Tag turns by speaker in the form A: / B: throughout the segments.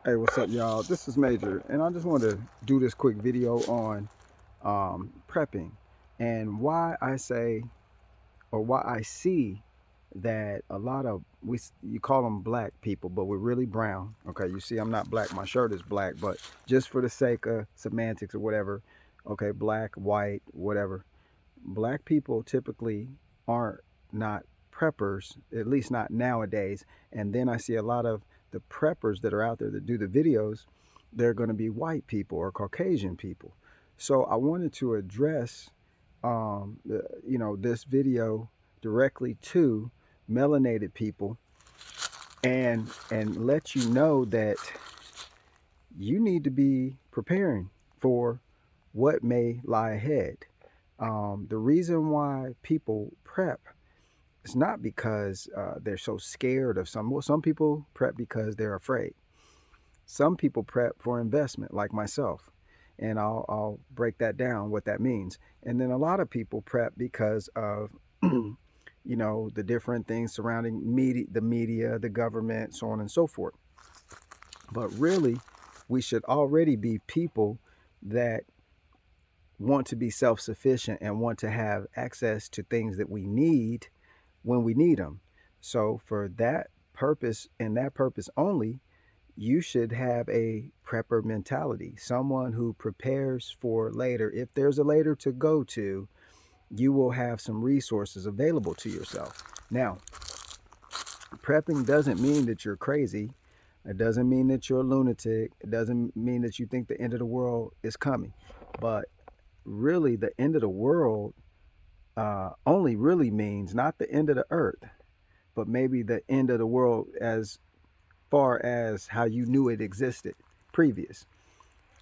A: Hey, what's up, y'all? This is Major, and I just want to do this quick video on prepping and why I say or why I see that a lot of you call them black people, but we're really brown. Okay, you see, I'm not black. My shirt is black, but just for the sake of semantics or whatever, okay, black, white, whatever. Black people typically aren't not preppers, at least not nowadays. And then I see a lot of the preppers that are out there that do the videos, they're going to be white people or Caucasian people. So I wanted to address, this video directly to melanated people and let you know that you need to be preparing for what may lie ahead. The reason why people prep is not because they're so scared of some. Well, some people prep because they're afraid. Some people prep for investment, like myself, and I'll break that down what that means. And then a lot of people prep because of the different things surrounding media, the government, so on and so forth. But really, we should already be people that want to be self sufficient and want to have access to things that we need when we need them. So, for that purpose and that purpose only, you should have a prepper mentality, someone who prepares for later. If there's a later to go to, you will have some resources available to yourself. Now, prepping doesn't mean that you're crazy. It doesn't mean that you're a lunatic. It doesn't mean that you think the end of the world is coming. But really, the end of the world only really means not the end of the earth, but maybe the end of the world as far as how you knew it existed previous.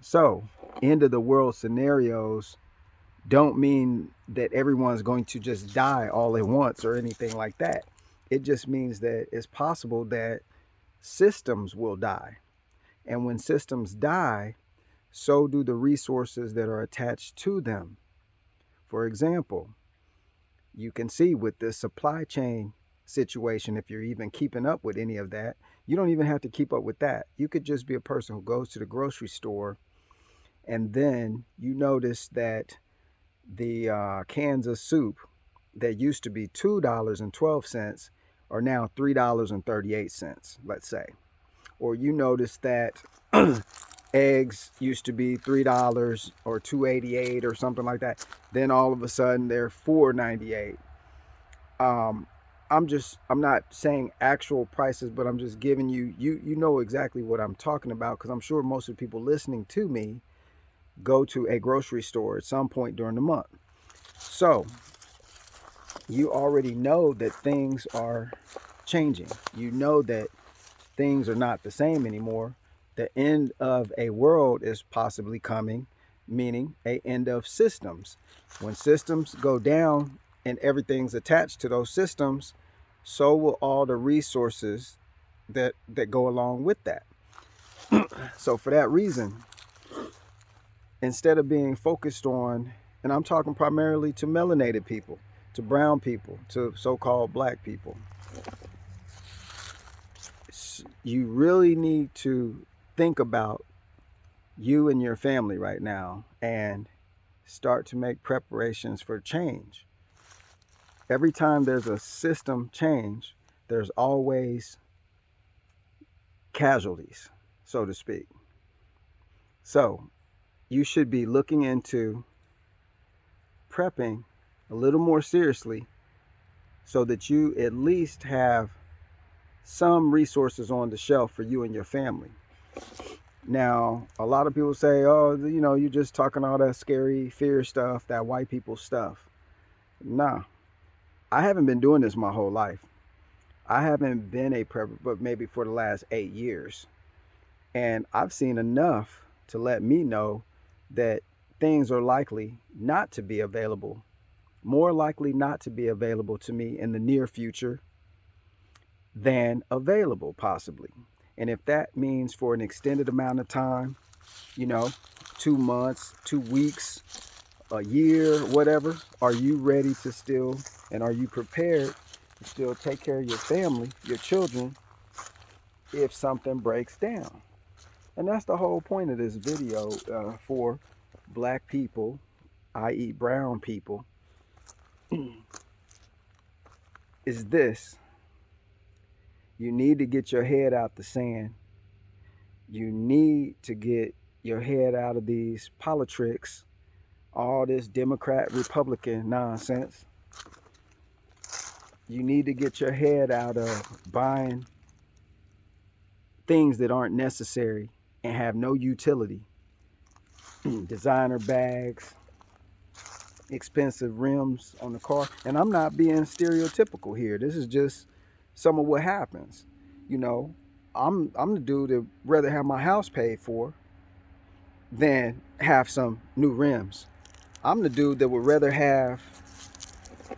A: So, end of the world scenarios don't mean that everyone's going to just die all at once or anything like that. It just means that it's possible that systems will die. And when systems die, so do the resources that are attached to them. For example, you can see with this supply chain situation, if you're even keeping up with any of that, you don't even have to keep up with that. You could just be a person who goes to the grocery store and then you notice that the cans of soup that used to be $2.12 are now $3.38, let's say. Or you notice that eggs used to be $3 or $2.88 or something like that. Then all of a sudden they're $4.98. um I'm not saying actual prices, but I'm just giving you know exactly what I'm talking about, because I'm sure most of the people listening to me go to a grocery store at some point during the month. So you already know that things are changing. You know that things are not the same anymore. The end of a world is possibly coming, meaning a end of systems. When systems go down and everything's attached to those systems, so will all the resources that go along with that. So for that reason, instead of being focused on, and I'm talking primarily to melanated people, to brown people, to so-called black people, you really need to think about you and your family right now and start to make preparations for change. Every time there's a system change, there's always casualties, so to speak. So you should be looking into prepping a little more seriously so that you at least have some resources on the shelf for you and your family. Now, a lot of people say, oh, you're just talking all that scary fear stuff, that white people stuff. Nah, I haven't been doing this my whole life. I haven't been a prepper, but maybe for the last 8 years. And I've seen enough to let me know that things are likely not to be available, more likely not to be available to me in the near future than available, possibly. And if that means for an extended amount of time, you know, 2 months, 2 weeks, a year, whatever, are you ready to still, and are you prepared to still take care of your family, your children, if something breaks down? And that's the whole point of this video for black people, i.e., brown people, is this. You need to get your head out the sand. You need to get your head out of these politics, all this Democrat, Republican nonsense. You need to get your head out of buying things that aren't necessary and have no utility. Designer bags, expensive rims on the car. And I'm not being stereotypical here. This is just some of what happens. You know, I'm the dude that rather have my house paid for than have some new rims. I'm the dude that would rather have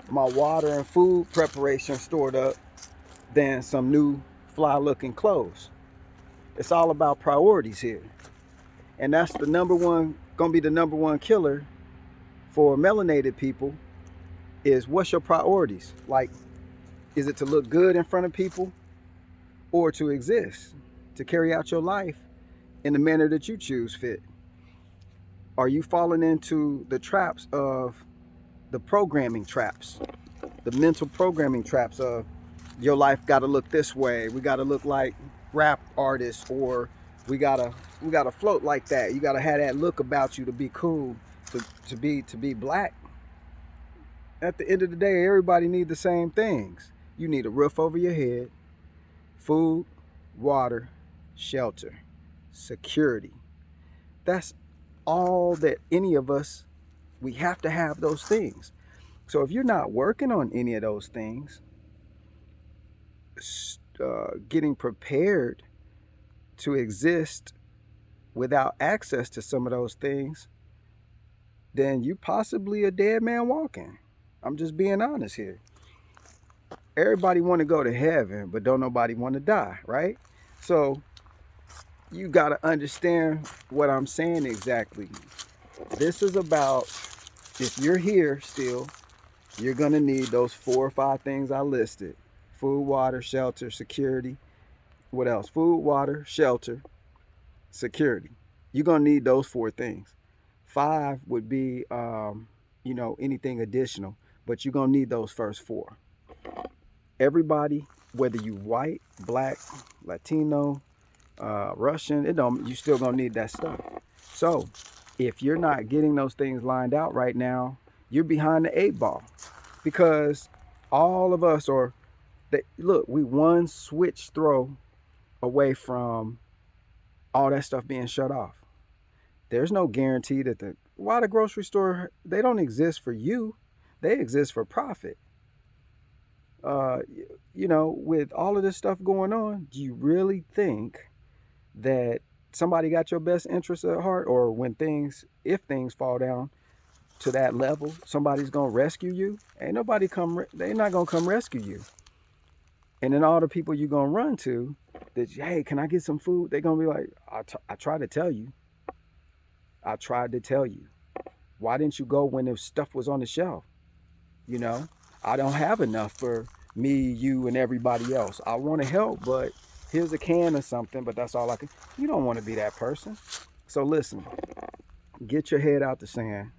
A: my water and food preparation stored up than some new fly looking clothes. It's all about priorities here. And that's the number one, gonna be the number one killer for melinated people is what's your priorities? Like, is it to look good in front of people or to exist, to carry out your life in the manner that you choose fit? Are you falling into the traps of the programming traps, the mental programming traps of your life got to look this way, we got to look like rap artists, or we gotta float like that, you got to have that look about you to be cool, to be black? At the end of the day, everybody needs the same things. You need a roof over your head, food, water, shelter, security. That's all that any of us, we have to have those things. So if you're not working on any of those things, getting prepared to exist without access to some of those things, then you possibly a dead man walking. I'm just being honest here. Everybody want to go to heaven, but don't nobody want to die, right? So you got to understand what I'm saying exactly. This is about, if you're here still, you're going to need those 4 or 5 things I listed. Food, water, shelter, security. What else? Food, water, shelter, security. You're going to need those 4 things. 5 would be, anything additional, but you're going to need those first 4. Everybody, whether you white, black, Latino, Russian, you still going to need that stuff. So if you're not getting those things lined out right now, you're behind the 8 ball, because all of us are, look, we one switch throw away from all that stuff being shut off. There's no guarantee that why the grocery store, they don't exist for you, they exist for profit. With all of this stuff going on, do you really think that somebody got your best interests at heart? Or if things fall down to that level, somebody's gonna rescue you? Ain't nobody they not gonna come rescue you. And then all the people you gonna run to that, hey, can I get some food? They're gonna be like, I tried to tell you. I tried to tell you. Why didn't you go when the stuff was on the shelf? I don't have enough for me, you, and everybody else. I want to help, but here's a can of something, but that's all I can. You don't want to be that person. So listen, get your head out the sand.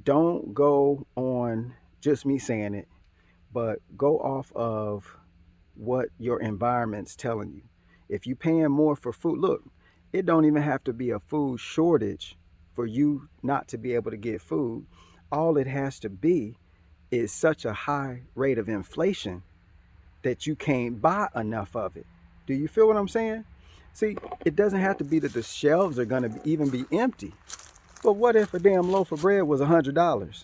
A: Don't go on just me saying it, but go off of what your environment's telling you. If you're paying more for food, look, it don't even have to be a food shortage for you not to be able to get food. All it has to be is such a high rate of inflation that you can't buy enough of it. Do you feel what I'm saying? See, it doesn't have to be that the shelves are going to even be empty. But what if a damn loaf of bread was $100?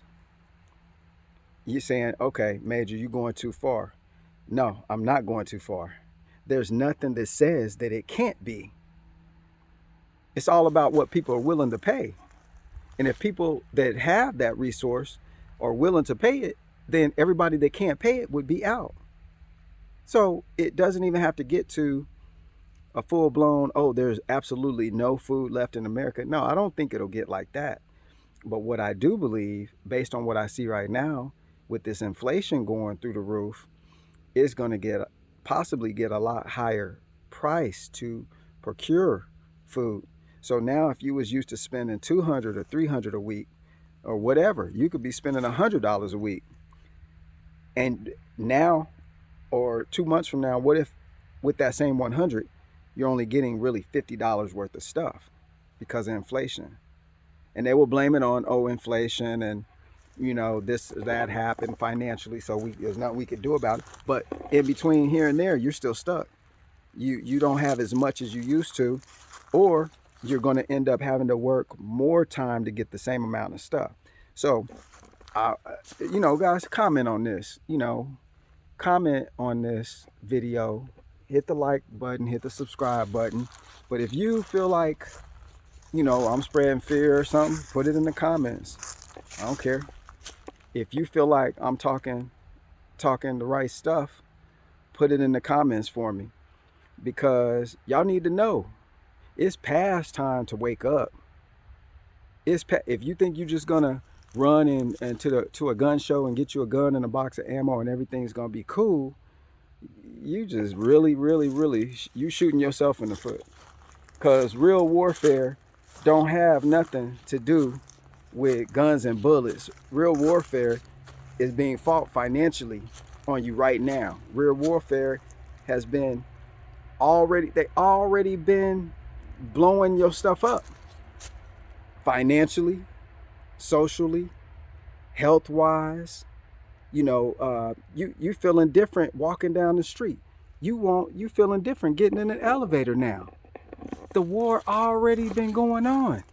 A: You're saying, okay, Major, you're going too far. No, I'm not going too far. There's nothing that says that it can't be. It's all about what people are willing to pay. And if people that have that resource are willing to pay it, then everybody that can't pay it would be out. So it doesn't even have to get to a full-blown, oh, there's absolutely no food left in America. No, I don't think it'll get like that. But what I do believe, based on what I see right now, with this inflation going through the roof, it's going to possibly get a lot higher price to procure food. So now if you was used to spending 200 or 300 a week or whatever, you could be spending $100 a week. And now, or 2 months from now, what if with that same 100, you're only getting really $50 worth of stuff because of inflation? And they will blame it on, oh, inflation and this or that happened financially, so there's nothing we could do about it. But in between here and there, you're still stuck. You don't have as much as you used to, or you're going to end up having to work more time to get the same amount of stuff. So, guys, comment on this. Comment on this video. Hit the like button, hit the subscribe button. But if you feel like, I'm spreading fear or something, put it in the comments. I don't care. If you feel like I'm talking the right stuff, put it in the comments for me, because y'all need to know it's past time to wake up. If you think you're just gonna run to a gun show and get you a gun and a box of ammo and everything's gonna be cool, you just really you shooting yourself in the foot. Because real warfare don't have nothing to do with guns and bullets. Real warfare is being fought financially on you right now. Real warfare has been they already been blowing your stuff up financially, socially, health wise. You feeling different walking down the street. You feeling different getting in an elevator now. The war already been going on.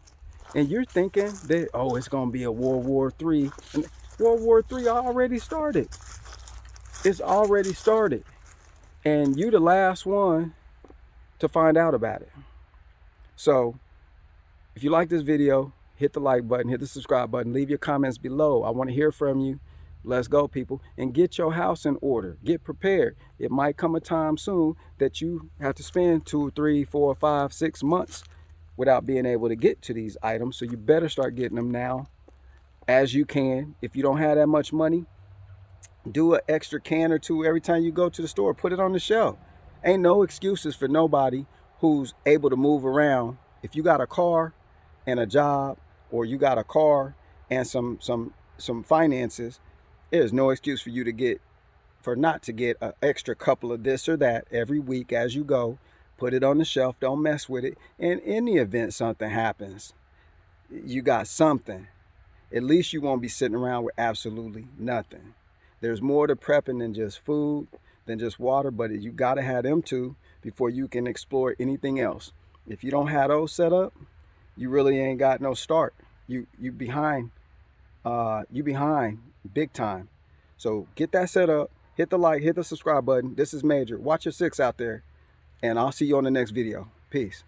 A: And you're thinking that, oh, it's going to be a World War III. And World War III already started. It's already started. And you the last one to find out about it. So, if you like this video, hit the like button, hit the subscribe button, leave your comments below. I want to hear from you. Let's go, people. And get your house in order. Get prepared. It might come a time soon that you have to spend 2, 3, 4, 5, 6 months without being able to get to these items. So you better start getting them now as you can. If you don't have that much money, do an extra can or two every time you go to the store. Put it on the shelf. Ain't no excuses for nobody who's able to move around. If you got a car and a job, or you got a car and some finances, there's no excuse for you not to get an extra couple of this or that every week as you go. Put it on the shelf. Don't mess with it. And in the event something happens, you got something. At least you won't be sitting around with absolutely nothing. There's more to prepping than just food, than just water, but you got to have them too before you can explore anything else. If you don't have those set up, you really ain't got no start. You behind. You behind big time. So get that set up. Hit the like, hit the subscribe button. This is Major. Watch your 6 out there. And I'll see you on the next video. Peace.